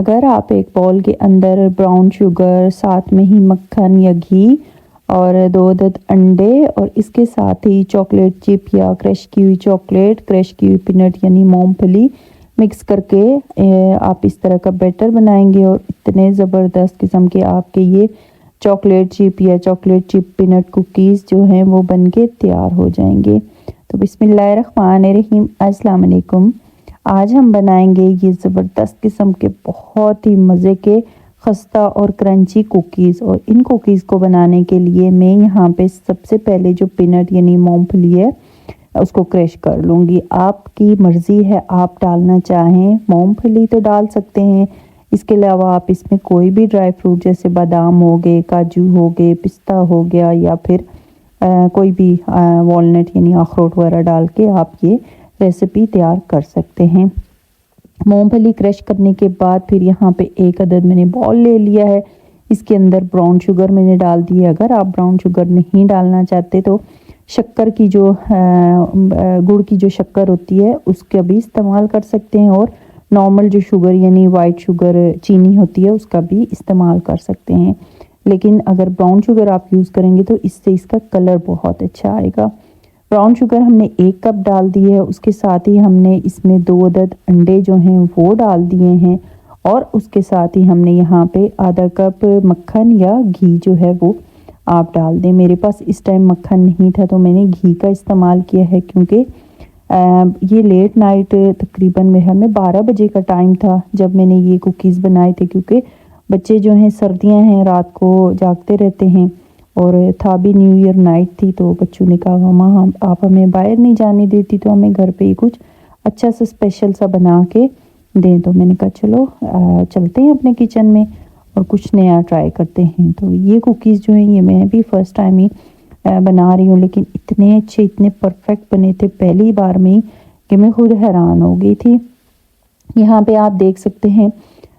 अगर आप एक बाउल के अंदर ब्राउन शुगर, साथ में ही मक्खन या घी और 2 अदद अंडे और इसके साथ ही चॉकलेट चिप या क्रश की हुई चॉकलेट, क्रश की हुई पीनट यानी मूंगफली मिक्स करके आप इस तरह का बैटर बनाएंगे और इतने ज़बरदस्त किस्म के आपके ये चॉकलेट चिप या चॉकलेट चिप पीनट कुकीज़ जो हैं वो बनके तैयार हो जाएंगे। तो बिस्मिल्लाहिर्रहमानिर्रहीम, अस्सलाम वालेकुम। आज हम बनाएंगे ये ज़बरदस्त किस्म के बहुत ही मज़े के खस्ता और क्रंची कुकीज़। और इन कुकीज़ को बनाने के लिए मैं यहाँ पे सबसे पहले जो पीनट यानी मूंगफली है उसको क्रश कर लूँगी। आपकी मर्ज़ी है, आप डालना चाहें मूंगफली तो डाल सकते हैं। इसके अलावा आप इसमें कोई भी ड्राई फ्रूट जैसे बादाम हो गए, काजू हो गए, पिस्ता हो गया या फिर कोई भी वॉलनट यानी अखरोट वगैरह डाल के आप ये रेसिपी तैयार कर सकते हैं। मूंगफली क्रश करने के बाद फिर यहाँ पे 1 अदद मैंने बॉल ले लिया है। इसके अंदर ब्राउन शुगर मैंने डाल दी है। अगर आप ब्राउन शुगर नहीं डालना चाहते तो शक्कर की जो गुड़ की जो शक्कर होती है उसका भी इस्तेमाल कर सकते हैं और नॉर्मल जो शुगर यानी वाइट शुगर चीनी होती है उसका भी इस्तेमाल कर सकते हैं। लेकिन अगर ब्राउन शुगर आप यूज़ करेंगे तो इससे इसका कलर बहुत अच्छा आएगा। ब्राउन शुगर हमने 1 कप डाल दी है। उसके साथ ही हमने इसमें 2 अदद अंडे जो हैं वो डाल दिए हैं और उसके साथ ही हमने यहाँ पे आधा कप मक्खन या घी जो है वो आप डाल दें। मेरे पास इस टाइम मक्खन नहीं था तो मैंने घी का इस्तेमाल किया है क्योंकि ये लेट नाइट तकरीबन मेरे ख्याल में 12 बजे का टाइम था जब मैंने ये कुकीज़ बनाए थे, क्योंकि बच्चे जो हैं सर्दियां हैं रात को जागते रहते हैं और था भी न्यू ईयर नाइट थी। तो बच्चों ने कहा मम्मा आप हमें बाहर नहीं जाने देती तो हमें घर पे ही कुछ अच्छा सा स्पेशल सा बना के दें। तो मैंने कहा चलो चलते हैं अपने किचन में और कुछ नया ट्राई करते हैं। तो ये कुकीज़ जो हैं ये मैं भी फ़र्स्ट टाइम ही बना रही हूँ, लेकिन इतने अच्छे इतने परफेक्ट बने थे पहली बार में कि मैं खुद हैरान हो गई थी। यहाँ पे आप देख सकते हैं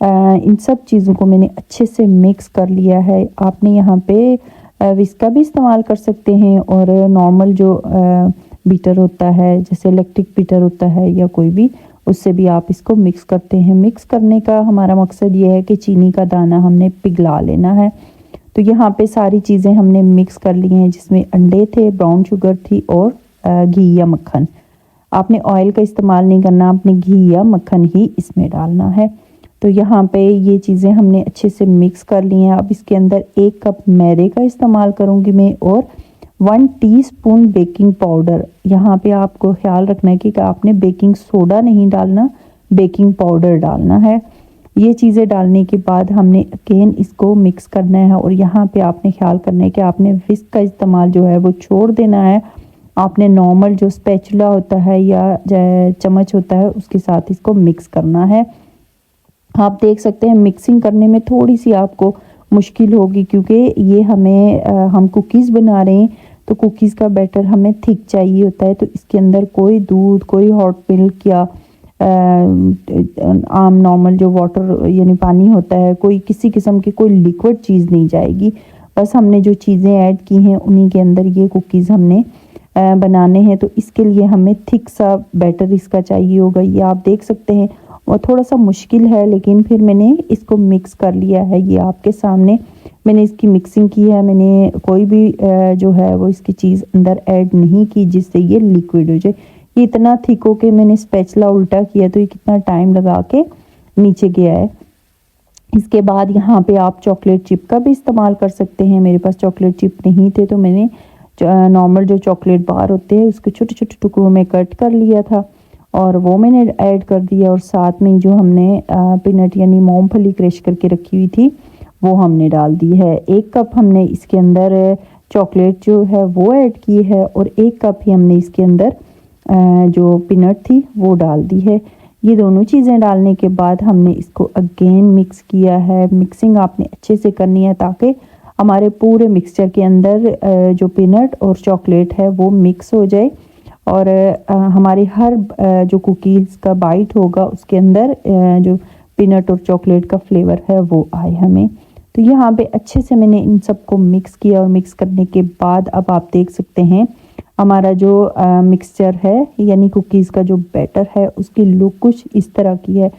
इन सब चीज़ों को मैंने अच्छे से मिक्स कर लिया है। आपने यहाँ पे विस्का भी इस्तेमाल कर सकते हैं और नॉर्मल जो बीटर होता है जैसे इलेक्ट्रिक बीटर होता है या कोई भी, उससे भी आप इसको मिक्स करते हैं। मिक्स करने का हमारा मकसद ये है कि चीनी का दाना हमने पिघला लेना है। तो यहाँ पे सारी चीज़ें हमने मिक्स कर ली हैं, जिसमें अंडे थे, ब्राउन शुगर थी और घी या मक्खन। आपने ऑयल का इस्तेमाल नहीं करना, आपने घी या मक्खन ही इसमें डालना है। तो यहाँ पे ये चीज़ें हमने अच्छे से मिक्स कर ली हैं। अब इसके अंदर 1 कप मैदे का इस्तेमाल करूँगी मैं और 1 टीस्पून बेकिंग पाउडर। यहाँ पे आपको ख्याल रखना है कि आपने बेकिंग सोडा नहीं डालना, बेकिंग पाउडर डालना है। ये चीज़ें डालने के बाद हमने अगेन इसको मिक्स करना है और यहाँ पे आपने ख्याल करना है कि आपने विस्क का इस्तेमाल जो है वो छोड़ देना है। आपने नॉर्मल जो स्पैचुला होता है या चम्मच होता है उसके साथ इसको मिक्स करना है। आप देख सकते हैं मिक्सिंग करने में थोड़ी सी आपको मुश्किल होगी क्योंकि ये हम कुकीज़ बना रहे हैं तो कुकीज़ का बैटर हमें थिक चाहिए होता है। तो इसके अंदर कोई दूध, कोई हॉट मिल्क या आम नॉर्मल जो वाटर यानी पानी होता है, कोई किसी किस्म की कोई लिक्विड चीज़ नहीं जाएगी। बस हमने जो चीज़ें ऐड की हैं उन्हीं के अंदर ये कुकीज़ हमने बनाने हैं। तो इसके लिए हमें थिक सा बैटर इसका चाहिए होगा। ये आप देख सकते हैं और थोड़ा सा मुश्किल है, लेकिन फिर मैंने इसको मिक्स कर लिया है। ये आपके सामने मैंने इसकी मिक्सिंग की है। मैंने कोई भी जो है वो इसकी चीज़ अंदर ऐड नहीं की जिससे ये लिक्विड हो जाए। ये इतना थिक हो के मैंने स्पैचुला उल्टा किया तो ये कितना टाइम लगा के नीचे गया है। इसके बाद यहाँ पे आप चॉकलेट चिप का भी इस्तेमाल कर सकते हैं। मेरे पास चॉकलेट चिप नहीं थे तो मैंने नॉर्मल जो चॉकलेट बार होते हैं उसके छोटे छोटे टुकड़ों में कट कर लिया था और वो मैंने ऐड कर दिया। और साथ में जो हमने पीनट यानी मूंगफली क्रश करके रखी हुई थी वो हमने डाल दी है। 1 कप हमने इसके अंदर चॉकलेट जो है वो ऐड की है और 1 कप ही हमने इसके अंदर जो पीनट थी वो डाल दी है। ये दोनों चीज़ें डालने के बाद हमने इसको अगेन मिक्स किया है। मिक्सिंग आपने अच्छे से करनी है ताकि हमारे पूरे मिक्सचर के अंदर जो पीनट और चॉकलेट है वो मिक्स हो जाए और हमारे हर जो कुकीज़ का बाइट होगा उसके अंदर जो पीनट और चॉकलेट का फ्लेवर है वो आए हमें। तो यहाँ पे अच्छे से मैंने इन सबको मिक्स किया और मिक्स करने के बाद अब आप देख सकते हैं हमारा जो मिक्सचर है यानी कुकीज़ का जो बैटर है उसकी लुक कुछ इस तरह की है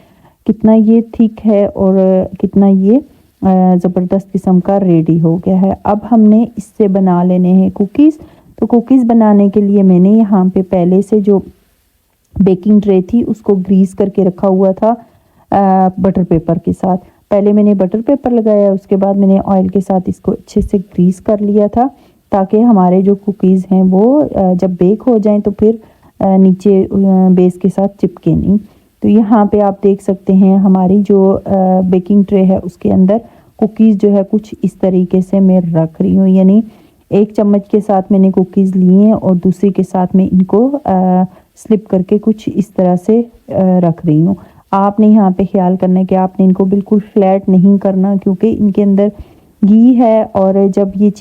कितना ये थिक है और कितना ये ज़बरदस्त किस्म का रेडी हो गया है। अब हमने इससे बना लेने हैं कुकीज़। तो कुकीज़ बनाने के लिए मैंने यहाँ पे पहले से जो बेकिंग ट्रे थी उसको ग्रीस करके रखा हुआ था बटर पेपर के साथ। पहले मैंने बटर पेपर लगाया, उसके बाद मैंने ऑयल के साथ इसको अच्छे से ग्रीस कर लिया था ताकि हमारे जो कुकीज़ हैं वो जब बेक हो जाएं तो फिर नीचे बेस के साथ चिपके नहीं। तो यहाँ पे आप देख सकते हैं हमारी जो बेकिंग ट्रे है उसके अंदर कुकीज़ जो है कुछ इस तरीके से मैं रख रही हूँ, यानी एक चम्मच के साथ मैंने कुकीज़ लिए हैं और दूसरे के साथ मैं इनको स्लिप करके कुछ इस तरह से रख रही हूँ। आपने यहाँ पे ख्याल करना है कि आपने इनको बिल्कुल फ्लैट नहीं करना, क्योंकि इनके अंदर घी है और जब ये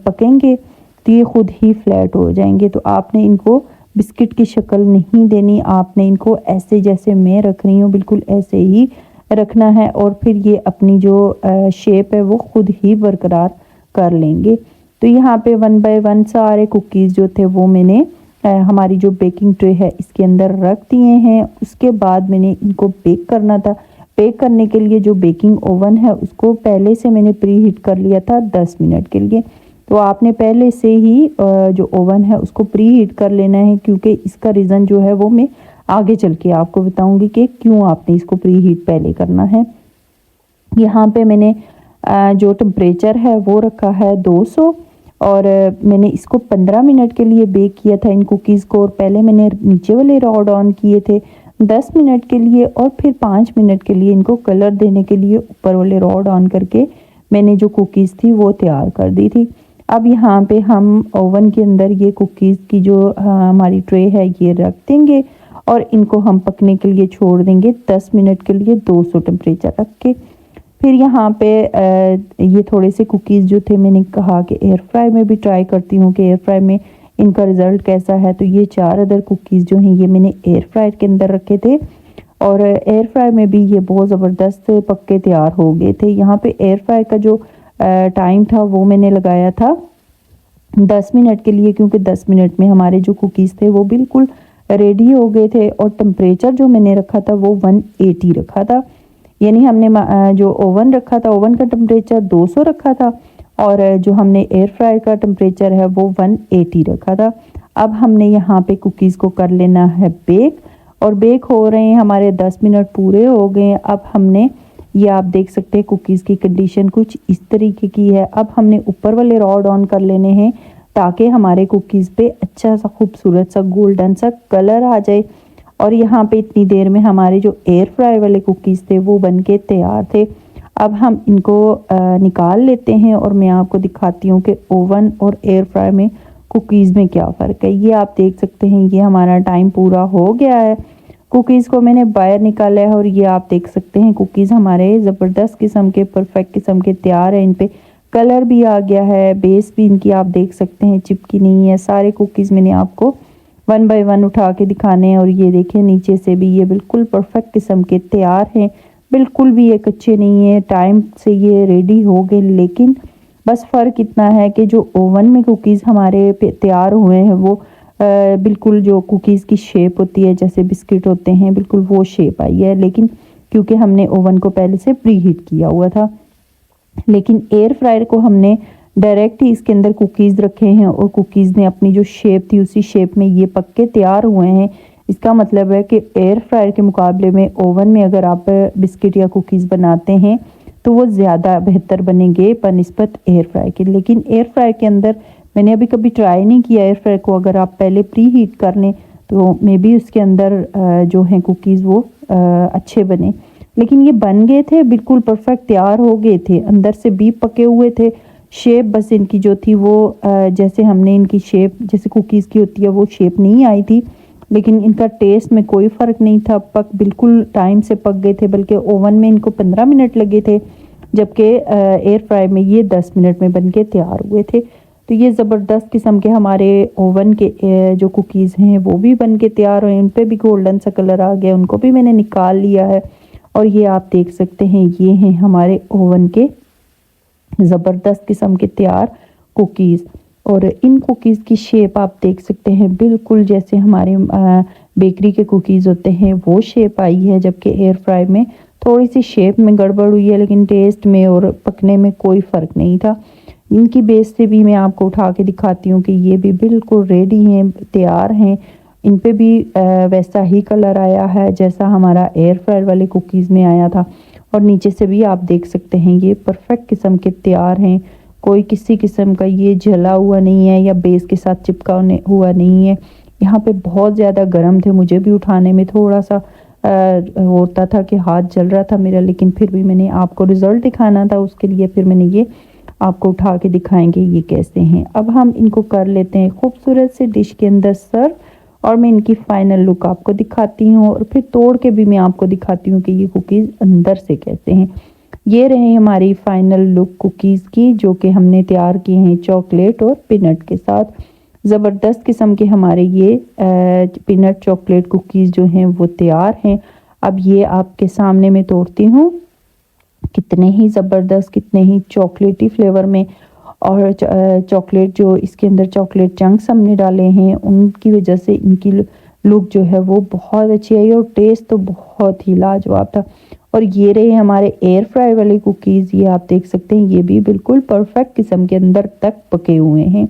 पकेंगे तो ये खुद ही फ्लैट हो जाएंगे। तो आपने इनको बिस्किट की शक्ल नहीं देनी, आपने इनको ऐसे जैसे मैं रख रही हूँ बिल्कुल ऐसे ही रखना है और फिर ये अपनी जो शेप है वो खुद ही बरकरार कर लेंगे। तो यहाँ पे 1 बाय 1 सारे कुकीज़ जो थे वो मैंने हमारी जो बेकिंग ट्रे है इसके अंदर रख दिए हैं। उसके बाद मैंने इनको बेक करना था। बेक करने के लिए जो बेकिंग ओवन है उसको पहले से मैंने प्री हीट कर लिया था 10 मिनट के लिए। तो आपने पहले से ही जो ओवन है उसको प्री हीट कर लेना है, क्योंकि इसका रीज़न जो है वो मैं आगे चल के आपको बताऊंगी कि क्यों आपने इसको प्री हीट पहले करना है। यहाँ पे मैंने जो टेम्परेचर है वो रखा है 200 और मैंने इसको 15 मिनट के लिए बेक किया था इन कुकीज़ को। और पहले मैंने नीचे वाले रॉड ऑन किए थे 10 मिनट के लिए और फिर 5 मिनट के लिए इनको कलर देने के लिए ऊपर वाले रॉड ऑन करके मैंने जो कुकीज़ थी वो तैयार कर दी थी। अब यहाँ पे हम ओवन के अंदर ये कुकीज़ की जो हमारी ट्रे है ये रख देंगे और इनको हम पकने के लिए छोड़ देंगे 10 मिनट के लिए 200 टेम्परेचर रख के। फिर यहाँ पे ये थोड़े से कुकीज़ जो थे मैंने कहा कि एयर फ्राई में भी ट्राई करती हूँ कि एयर फ्राई में इनका रिज़ल्ट कैसा है। तो ये 4 अदर कुकीज़ जो हैं ये मैंने एयर फ्राई के अंदर रखे थे और एयर फ्राई में भी ये बहुत ज़बरदस्त पक के तैयार हो गए थे। यहाँ पे एयर फ्राई का जो टाइम था वो मैंने लगाया था 10 मिनट के लिए, क्योंकि 10 मिनट में हमारे जो कुकीज़ थे वो बिल्कुल रेडी हो गए थे। और टेम्परेचर जो मैंने रखा था वो 180 रखा था, यानी हमने जो ओवन रखा था ओवन का टेम्परेचर 200 रखा था और जो हमने एयर फ्राई का टेम्परेचर है वो 180 रखा था। अब हमने यहाँ पे कुकीज़ को कर लेना है बेक और बेक हो रहे हैं हमारे 10 मिनट पूरे हो गए। अब हमने ये आप देख सकते हैं कुकीज़ की कंडीशन कुछ इस तरीके की है। अब हमने ऊपर वाले रॉड ऑन कर लेने हैं ताकि हमारे कुकीज़ पे अच्छा सा खूबसूरत सा गोल्डन सा कलर आ जाए। और यहाँ पे इतनी देर में हमारे जो एयर फ्राई वाले कुकीज़ थे वो बनके तैयार थे। अब हम इनको निकाल लेते हैं और मैं आपको दिखाती हूँ कि ओवन और एयर फ्राई में कुकीज़ में क्या फ़र्क है। ये आप देख सकते हैं ये हमारा टाइम पूरा हो गया है, कुकीज़ को मैंने बाहर निकाला है और ये आप देख सकते हैं कुकीज़ हमारे ज़बरदस्त किस्म के परफेक्ट किस्म के तैयार हैं। इन पे कलर भी आ गया है, बेस भी इनकी आप देख सकते हैं चिपकी नहीं है। सारे कुकीज़ मैंने आपको 1 बाय 1 उठा के दिखाने हैं और ये देखें नीचे से भी ये बिल्कुल परफेक्ट किस्म के तैयार हैं, बिल्कुल भी ये कच्चे नहीं है, टाइम से ये रेडी हो गए। लेकिन बस फ़र्क इतना है कि जो ओवन में कुकीज़ हमारे तैयार हुए हैं वो बिल्कुल जो कुकीज़ की शेप होती है जैसे बिस्किट होते हैं बिल्कुल वो शेप आई है, लेकिन क्योंकि हमने ओवन को पहले से प्री हीट किया हुआ था। लेकिन एयर फ्रायर को हमने डायरेक्ट ही इसके अंदर कुकीज़ रखे हैं और कुकीज़ ने अपनी जो शेप थी उसी शेप में ये पक के तैयार हुए हैं। इसका मतलब है कि एयर फ्रायर के मुकाबले में ओवन में अगर आप बिस्किट या कुकीज़ बनाते हैं तो वो ज़्यादा बेहतर बनेंगे बनिस्बत एयर फ्राई के। लेकिन एयर फ्राई के अंदर मैंने अभी कभी ट्राई नहीं किया एयर फ्राई को, अगर आप पहले प्री हीट कर लें तो मे बी उसके अंदर जो हैं कुकीज़ वो अच्छे बने। लेकिन ये बन गए थे बिल्कुल परफेक्ट तैयार हो गए थे, अंदर से भी पके हुए थे। शेप बस इनकी जो थी वो जैसे हमने इनकी शेप जैसे कुकीज़ की होती है वो शेप नहीं आई थी, लेकिन इनका टेस्ट में कोई फ़र्क नहीं था। पक बिल्कुल टाइम से पक गए थे, बल्कि ओवन में इनको 15 मिनट लगे थे जबकि एयर फ्राई में ये 10 मिनट में बन के तैयार हुए थे। तो ये ज़बरदस्त किस्म के हमारे ओवन के जो कुकीज़ हैं वो भी बन के तैयार हुए, उन पर भी गोल्डन सा कलर आ गया, उनको भी मैंने निकाल लिया है। और ये आप देख सकते हैं ये हैं हमारे ओवन के ज़बरदस्त किस्म के तैयार कुकीज़। और इन कुकीज़ की शेप आप देख सकते हैं बिल्कुल जैसे हमारे बेकरी के कुकीज़ होते हैं वो शेप आई है, जबकि एयर फ्राई में थोड़ी सी शेप में गड़बड़ हुई है, लेकिन टेस्ट में और पकने में कोई फ़र्क नहीं था। इनकी बेस से भी मैं आपको उठा के दिखाती हूँ कि ये भी बिल्कुल रेडी हैं, तैयार हैं। इन पे भी वैसा ही कलर आया है जैसा हमारा एयर फ्रायर वाले कुकीज़ में आया था। और नीचे से भी आप देख सकते हैं ये परफेक्ट किस्म के तैयार हैं। कोई किसी किस्म का ये जला हुआ नहीं है या बेस के साथ चिपका हुआ नहीं है। यहाँ पे बहुत ज़्यादा गर्म थे, मुझे भी उठाने में थोड़ा सा होता था कि हाथ जल रहा था मेरा, लेकिन फिर भी मैंने आपको रिज़ल्ट दिखाना था, उसके लिए फिर मैंने ये आपको उठा के दिखाएंगे ये कैसे हैं। अब हम इनको कर लेते हैं खूबसूरत से डिश के अंदर सर्व, और मैं इनकी फाइनल लुक आपको दिखाती हूँ और फिर तोड़ के भी मैं आपको दिखाती हूँ कि ये कुकीज़ अंदर से कैसे हैं। ये रहे हमारी फाइनल लुक कुकीज़ की, जो कि हमने तैयार किए हैं चॉकलेट और पीनट के साथ। ज़बरदस्त किस्म के हमारे ये पीनट चॉकलेट कुकीज़ जो हैं वो तैयार हैं। अब ये आपके सामने मैं तोड़ती हूँ, कितने ही ज़बरदस्त, कितने ही चॉकलेटी फ्लेवर में। और चॉकलेट जो इसके अंदर चॉकलेट चंक्स हमने डाले हैं उनकी वजह से इनकी लुक जो है वो बहुत अच्छी आई और टेस्ट तो बहुत ही लाजवाब था। और ये रहे हमारे एयर फ्राई वाले कुकीज़, ये आप देख सकते हैं ये भी बिल्कुल परफेक्ट किस्म के अंदर तक पके हुए हैं।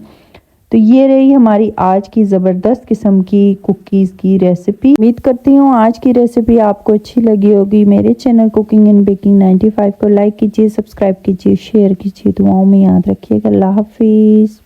तो ये रही हमारी आज की ज़बरदस्त किस्म की कुकीज़ की रेसिपी। उम्मीद करती हूँ आज की रेसिपी आपको अच्छी लगी होगी। मेरे चैनल कुकिंग एंड बेकिंग 95 को लाइक कीजिए, सब्सक्राइब कीजिए, शेयर कीजिए, दुआओं में याद रखिएगा। अल्लाह हाफिज़।